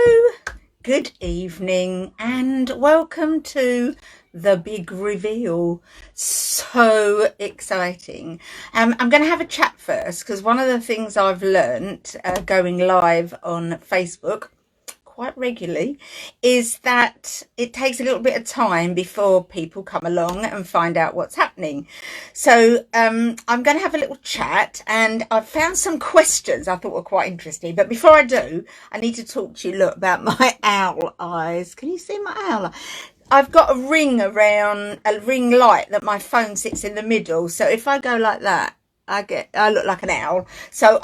Hello, good evening, and welcome to the big reveal. So exciting. I'm going to have a chat first because one of the things I've learnt going live on Facebook quite regularly is that it takes a little bit of time before people come along and find out what's happening. So I'm going to have a little chat, and I've found some questions I thought were quite interesting. But before I do, I need to talk to you about my owl eyes. Can you see my owl? I've got a ring light that my phone sits in the middle. So if I go like that, I look like an owl. So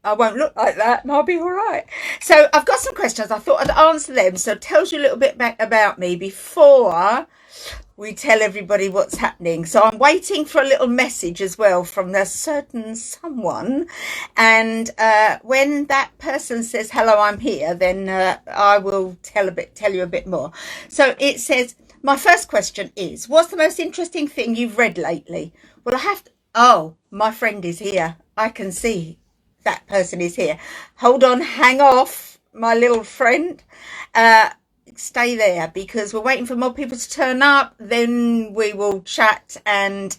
I won't look like that and I'll be all right. So I've got some questions. I thought I'd answer them. So it tells you a little bit about me before we tell everybody what's happening. So I'm waiting for a little message as well from a certain someone. And when that person says, hello, I'm here, then I will tell you a bit more. So it says, my first question is, what's the most interesting thing you've read lately? Well, oh, my friend is here. I can see that person is here. Hold on, hang off, my little friend. Stay there because we're waiting for more people to turn up. Then we will chat and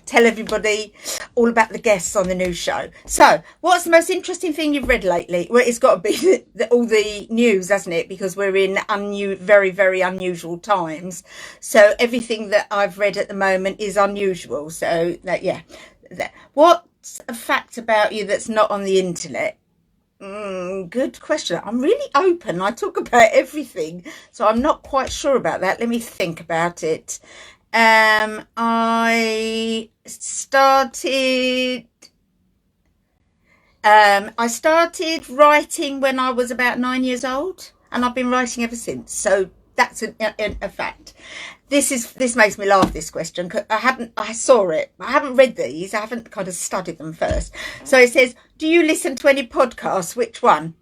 tell everybody all about the guests on the new show. So, what's the most interesting thing you've read lately? Well, it's got to be all the news, hasn't it? Because we're in very, very unusual times. So everything that I've read at the moment is unusual. So what's a fact about you that's not on the internet? Good question. I'm really open. I talk about everything, so I'm not quite sure about that. Let me think about it. I started writing when I was about 9 years old, and I've been writing ever since. So that's a fact. This makes me laugh, this question. I saw it. I haven't read these. I haven't kind of studied them first. So it says, do you listen to any podcasts? Which one?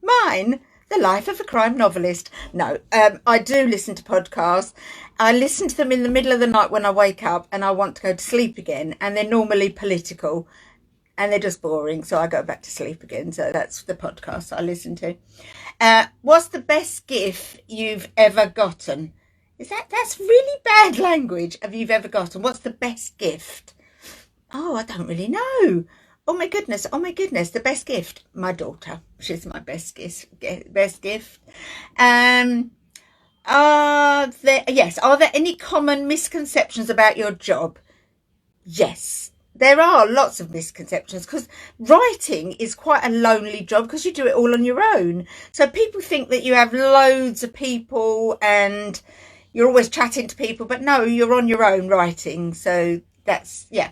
Mine. The Life of a Crime Novelist. No, I do listen to podcasts. I listen to them in the middle of the night when I wake up and I want to go to sleep again. And they're normally political and they're just boring. So I go back to sleep again. So that's the podcast I listen to. What's the best gift you've ever gotten? That's really bad language. Have you ever gotten? What's the best gift? Oh, I don't really know. Oh my goodness. The best gift. My daughter. She's my best gift. Are there any common misconceptions about your job? Yes. There are lots of misconceptions because writing is quite a lonely job because you do it all on your own. So people think that you have loads of people and you're always chatting to people, but no, you're on your own writing. So that's, yeah.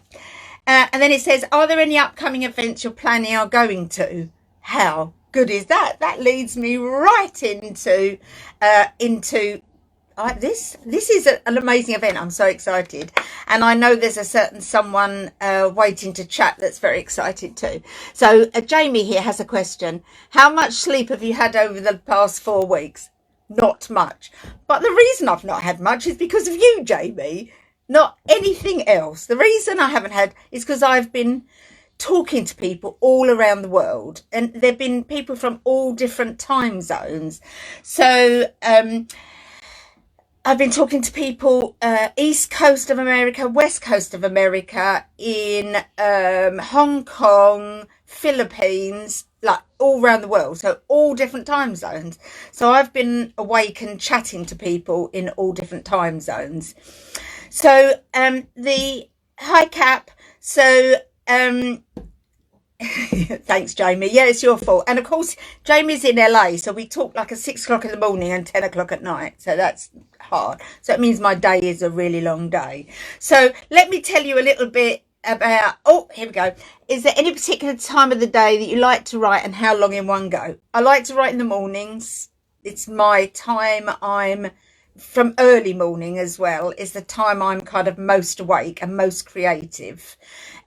And then it says, are there any upcoming events you're planning or going to? How good is that? That leads me right into this is an amazing event. I'm so excited, and I know there's a certain someone waiting to chat that's very excited too. So Jamie here has a question. How much sleep have you had over the past 4 weeks? Not much, but the reason I've not had much is because of you, Jamie, not anything else. The reason I haven't had is because I've been talking to people all around the world, and there've been people from all different time zones. So I've been talking to people East Coast of America, West Coast of America, in Hong Kong, Philippines, like all around the world. So all different time zones. So I've been awake and chatting to people in all different time zones. So hi Cap. So thanks, Jamie. Yeah, it's your fault. And of course, Jamie's in LA, so we talk like at 6 o'clock in the morning and 10 o'clock at night. So that's hard. So it means my day is a really long day. So let me tell you a little bit about, here we go. Is there any particular time of the day that you like to write and how long in one go? I like to write in the mornings. It's my time. I'm from early morning as well. Is the time I'm kind of most awake and most creative.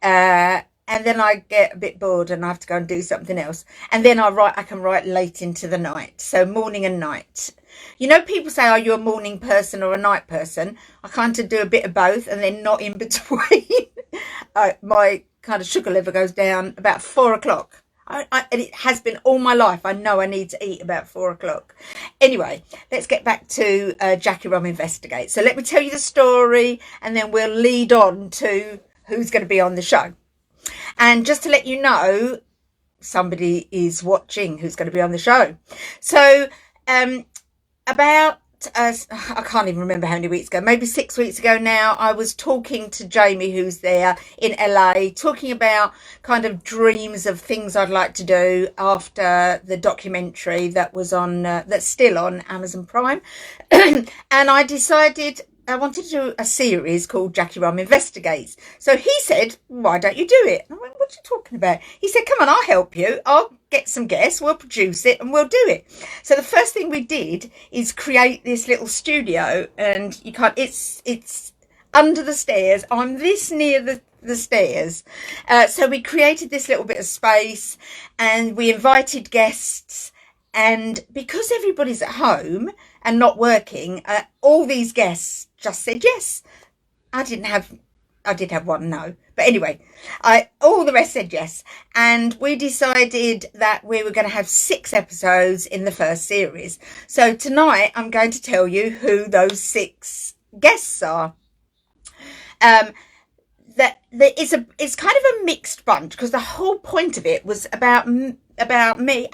And then I get a bit bored and I have to go and do something else. And then I can write late into the night. So morning and night. You know, people say, are you a morning person or a night person? I kind of do a bit of both and then not in between. My kind of sugar level goes down about 4 o'clock. And it has been all my life. I know I need to eat about 4 o'clock. Anyway, let's get back to Jacky Rom Investigate. So let me tell you the story, and then we'll lead on to who's going to be on the show. And just to let you know, somebody is watching who's going to be on the show. So about I can't even remember how many weeks ago, maybe 6 weeks ago now, I was talking to Jamie, who's there in LA, talking about kind of dreams of things I'd like to do after the documentary that was on, that's still on Amazon Prime. And I decided I wanted to do a series called Jacky Rom Investigates. So he said, why don't you do it? I went, what are you talking about? He said, come on, I'll help you. I'll get some guests, we'll produce it, and we'll do it. So the first thing we did is create this little studio, and you can't, it's under the stairs. I'm this near the stairs. So we created this little bit of space, and we invited guests. And because everybody's at home and not working, all these guests just said yes. I did have one no. But anyway, all the rest said yes. And we decided that we were going to have 6 episodes in the first series. So tonight I'm going to tell you who those 6 guests are. It's kind of a mixed bunch, because the whole point of it was about me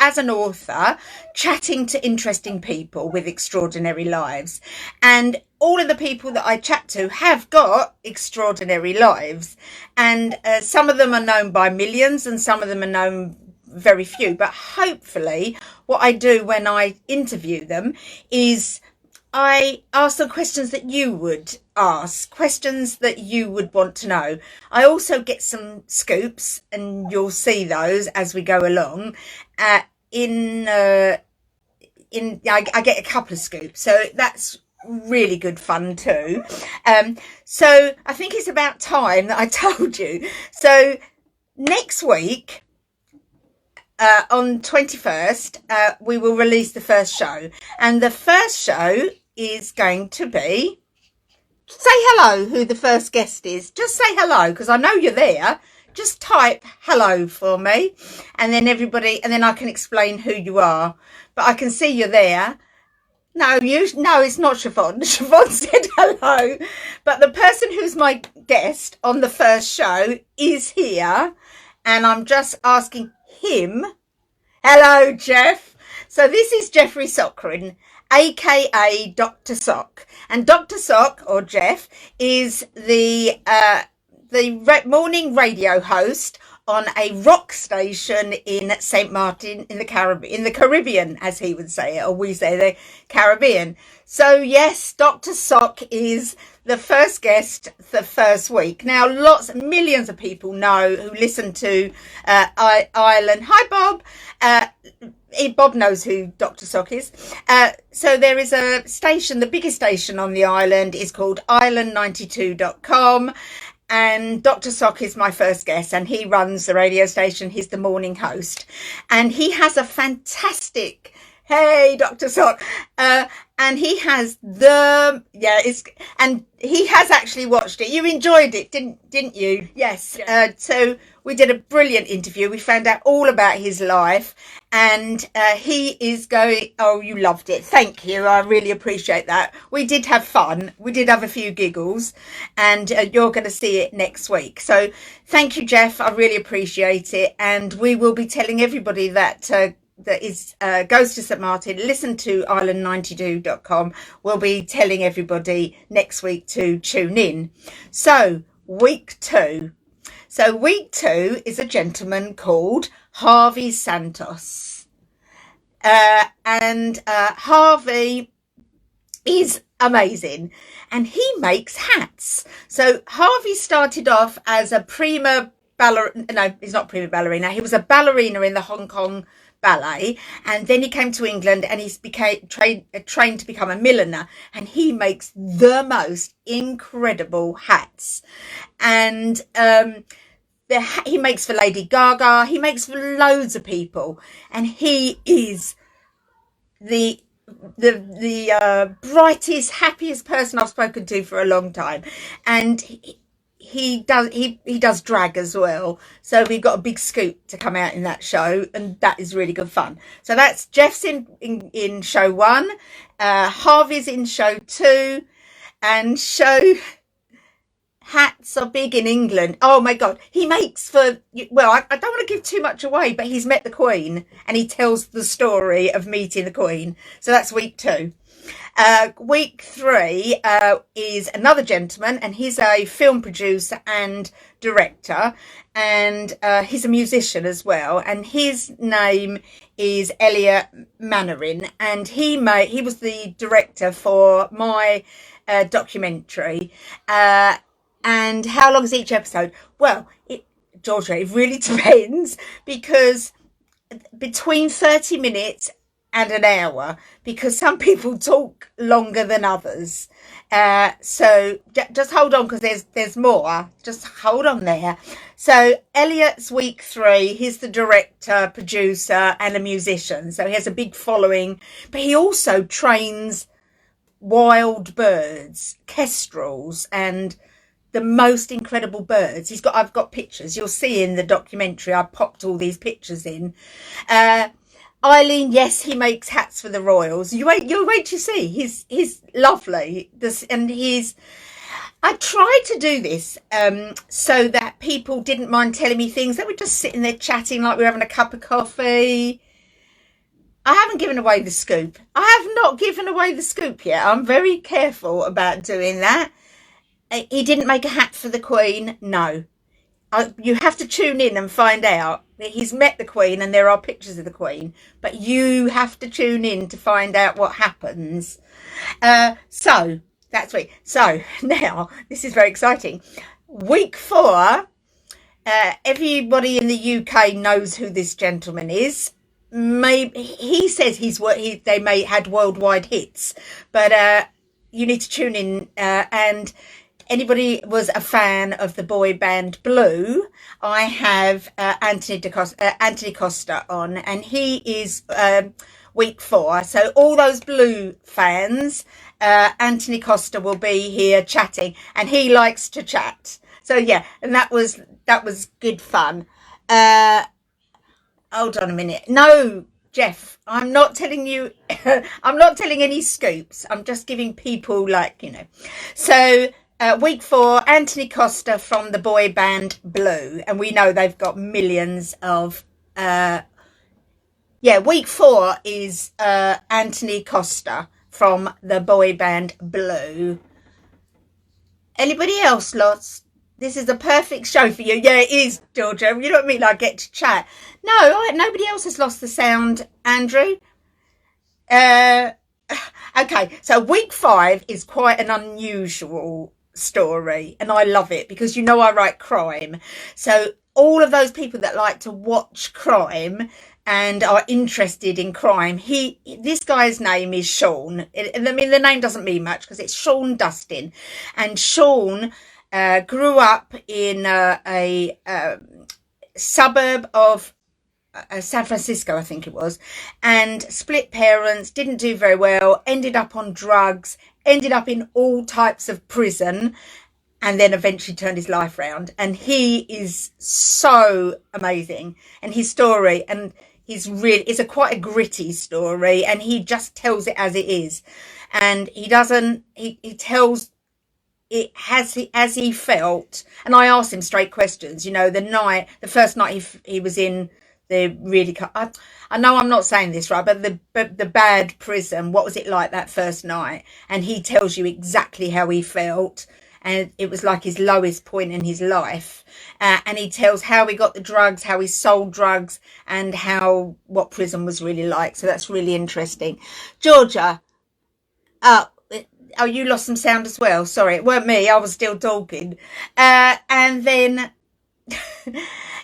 as an author chatting to interesting people with extraordinary lives, and all of the people that I chat to have got extraordinary lives, and some of them are known by millions and some of them are known very few. But hopefully what I do when I interview them is I ask them questions that you would ask, questions that you would want to know. I also get some scoops, and you'll see those as we go along. I get a couple of scoops, so that's really good fun too. So I think it's about time that I told you. So next week, on 21st, we will release the first show, and the first show is going to be, say hello who the first guest is. Just say hello, because I know you're there. Just type hello for me, and then and I can explain who you are. But I can see you're there. No, it's not Siobhan. Siobhan said hello. But the person who's my guest on the first show is here, and I'm just asking him. Hello, Jeff. So this is Jeffrey Sockrin, aka Dr. Sock, and Dr. Sock, or Jeff, is the morning radio host on a rock station in St. Martin in the Caribbean, as he would say it, or we say the Caribbean. So yes, Dr. Sock is the first guest the first week. Now, millions of people know who listen to Ireland. Hi, Bob. Bob knows who Dr. Sock is. So there is a station, the biggest station on the island is called Island92.com. And Dr. Sock is my first guest, and he runs the radio station. He's the morning host, and he has a fantastic, hey, Dr. Sock, and he has and he has actually watched it. You enjoyed it, didn't you? Yes. So we did a brilliant interview. We found out all about his life, and he is going, oh, you loved it. Thank you. I really appreciate that. We did have fun. We did have a few giggles, and you're going to see it next week. So thank you, Jeff. I really appreciate it. And we will be telling everybody that goes to St. Martin, listen to Island92.com. We'll be telling everybody next week to tune in. So week 2. So week 2 is a gentleman called Harvey Santos. And Harvey is amazing, and he makes hats. So Harvey started off as a prima ballerina. No, he's not prima ballerina. He was a ballerina in the Hong Kong ballet, and then he came to England and he became trained to become a milliner, and he makes the most incredible hats. And he makes for Lady Gaga, he makes for loads of people, and he is the brightest, happiest person I've spoken to for a long time. And he does drag as well, so we got a big scoop to come out in that show, and that is really good fun. So that's Jeff's in show 1, Harvey's in show 2, and show hats are big in England. Oh my god, he makes for, well, I don't want to give too much away, but he's met the Queen and he tells the story of meeting the Queen. So that's week 2. Week 3 is another gentleman, and he's a film producer and director, and he's a musician as well, and his name is Elliot Mannering, and he was the director for my documentary. And how long is each episode? Well, Georgia, it really depends, because between 30 minutes and an hour, because some people talk longer than others. So just hold on, because there's more. Just hold on there. So Elliot's week 3. He's the director, producer, and a musician. So he has a big following, but he also trains wild birds, kestrels, and the most incredible birds. I've got pictures. You'll see in the documentary. I popped all these pictures in. Eileen, yes, he makes hats for the royals. You'll wait to see. He's lovely. I tried to do this so that people didn't mind telling me things. They were just sitting there chatting like we were having a cup of coffee. I haven't given away the scoop. I have not given away the scoop yet. I'm very careful about doing that. He didn't make a hat for the Queen. No. You have to tune in and find out. He's met the Queen and there are pictures of the Queen, but you have to tune in to find out what happens. So that's week. So now this is very exciting. Week 4. Everybody in the UK knows who this gentleman is. Maybe he says they had worldwide hits, but you need to tune in and. Anybody was a fan of the boy band Blue, I have Anthony Costa on, and he is week 4. So all those Blue fans, Anthony Costa will be here chatting, and he likes to chat. So yeah, and that was good fun. Hold on a minute. No, Jeff, I'm not telling you, I'm not telling any scoops. I'm just giving people So, week 4, Anthony Costa from the boy band Blue. And we know they've got millions of... week 4 is Anthony Costa from the boy band Blue. Anybody else, lots? This is a perfect show for you. Yeah, it is, Georgia. You know what I mean? I get to chat. No, nobody else has lost the sound, Andrew. Okay, so week 5 is quite an unusual story, and I love it because I write crime. So all of those people that like to watch crime and are interested in crime, this guy's name is Sean. I mean, the name doesn't mean much because it's Sean Dustin, and Sean grew up in a suburb of San Francisco, I think it was, and split parents, didn't do very well, ended up on drugs, ended up in all types of prison, and then eventually turned his life around. And he is so amazing, and his story, and it's quite a gritty story, and he just tells it as it is, and he tells it as he felt. And I asked him straight questions. The first night he was in the really, I know I'm not saying this right, but the bad prison, what was it like that first night? And he tells you exactly how he felt, and it was like his lowest point in his life. And he tells how he got the drugs, how he sold drugs, and what prison was really like. So that's really interesting. Georgia, oh, you lost some sound as well. Sorry, it weren't me. I was still talking. And then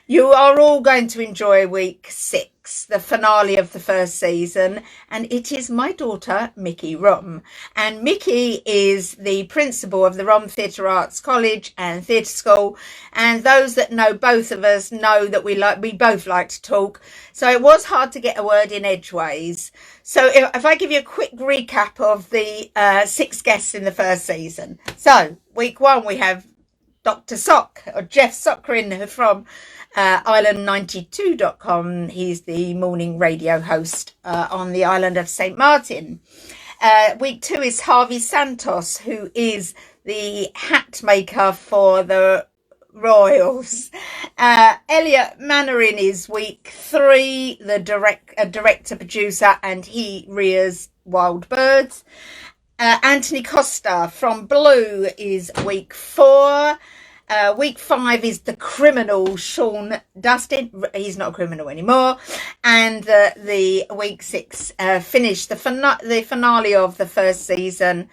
you are all going to enjoy week 6, the finale of the first season, and it is my daughter, Mickey Rom. And Mickey is the principal of the Rom Theatre Arts College and Theatre School, and those that know both of us know that we both like to talk, so it was hard to get a word in edgeways. So if I give you a quick recap of the 6 guests in the first season. So week 1 we have Dr. Sock, or Jeff Sockrin from island92.com. He's the morning radio host on the island of St. Martin. Week 2 is Harvey Santos, who is the hat maker for the Royals. Elliot Mannering is week 3, the director producer, and he rears wild birds. Anthony Costa from Blue is week 4. Week 5 is the criminal Sean Dustin. He's not a criminal anymore. And the week 6 finish. The finale of the first season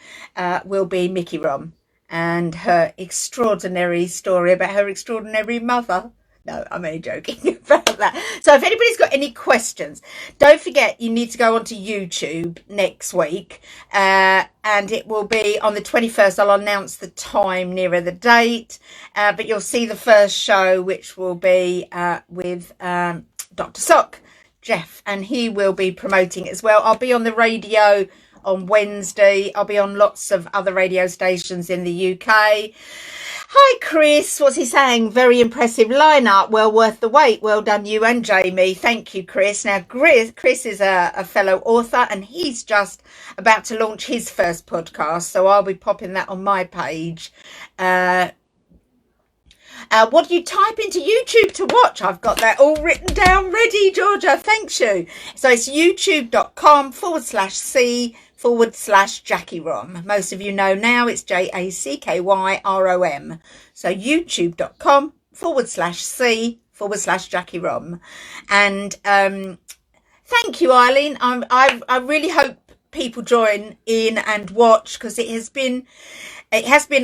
will be Jacky Rom and her extraordinary story about her extraordinary mother. No, I'm only joking about that. So if anybody's got any questions, don't forget you need to go onto YouTube next week. And it will be on the 21st. I'll announce the time nearer the date. But you'll see the first show, which will be with Dr. Sock, Jeff, and he will be promoting it as well. I'll be on the radio on Wednesday. I'll be on lots of other radio stations in the UK. Hi, Chris. What's he saying? Very impressive lineup. Well worth the wait. Well done, you and Jamie. Thank you, Chris. Now, Chris is a fellow author, and he's just about to launch his first podcast. So I'll be popping that on my page. What do you type into YouTube to watch? I've got that all written down ready, Georgia. Thanks you. So it's youtube.com/C/Jacky Rom. Most of you know now it's JACKYROM. So youtube.com/C/Jacky Rom. And thank you, Eileen. I really hope people join in and watch, because it has been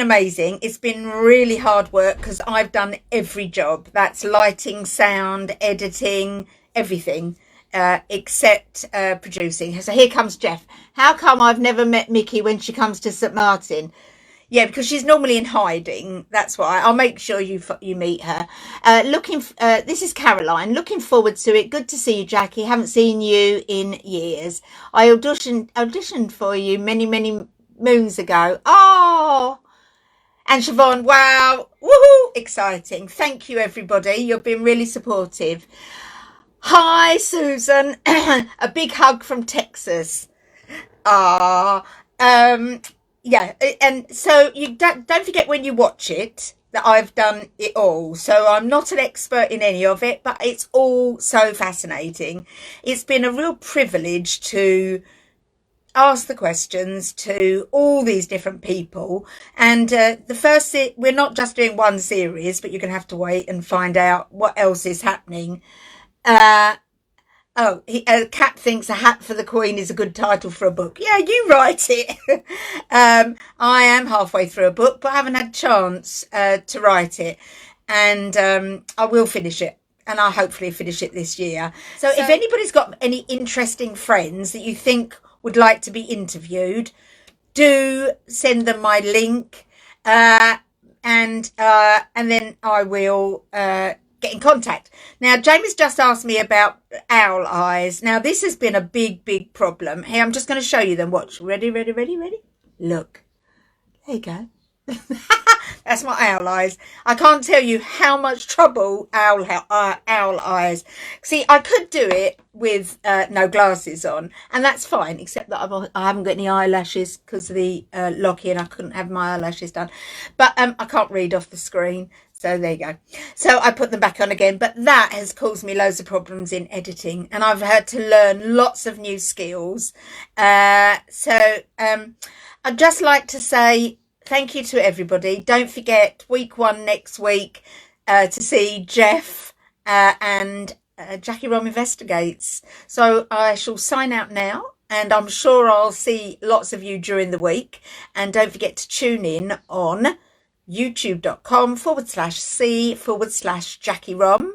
amazing. It's been really hard work because I've done every job. That's lighting, sound, editing, everything. Except producing. So here comes Jeff. How come I've never met Mickey when she comes to St. Martin? Yeah, because she's normally in hiding. That's why. I'll make sure you meet her. This is Caroline. Looking forward to it. Good to see you, Jackie. Haven't seen you in years. I auditioned for you many moons ago. Oh, and Siobhan, wow, woohoo, exciting. Thank you, everybody. You've been really supportive. Hi, Susan. A big hug from Texas. Yeah, and so you don't forget when you watch it that I've done it all. So I'm not an expert in any of it, but it's all so fascinating. It's been a real privilege to ask the questions to all these different people. And we're not just doing one series, but you're going to have to wait and find out what else is happening. Cat thinks A Hat for the Queen is a good title for a book. Yeah, you write it. I am halfway through a book, but I haven't had a chance to write it. And I will finish it. And I'll hopefully finish it this year. So if anybody's got any interesting friends that you think would like to be interviewed, do send them my link. And then I will get in contact. Now, Jamie's just asked me about owl eyes. Now, this has been a big problem. Hey, I'm just going to show you them. Watch. Ready? Look. There you go. That's my owl eyes. I can't tell you how much trouble owl eyes. See, I could do it with no glasses on, and that's fine, except that I haven't got any eyelashes because of the lock-in. I couldn't have my eyelashes done. But I can't read off the screen. So there you go. So I put them back on again. But that has caused me loads of problems in editing. And I've had to learn lots of new skills. I'd just like to say thank you to everybody. Don't forget week 1 next week to see Jeff and Jacky Rom Investigates. So I shall sign out now. And I'm sure I'll see lots of you during the week. And don't forget to tune in on youtube.com/C/Jacky Rom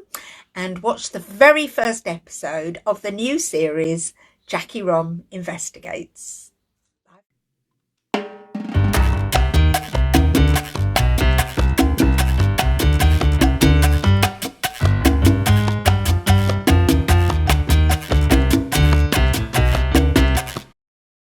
and watch the very first episode of the new series, Jacky Rom Investigates.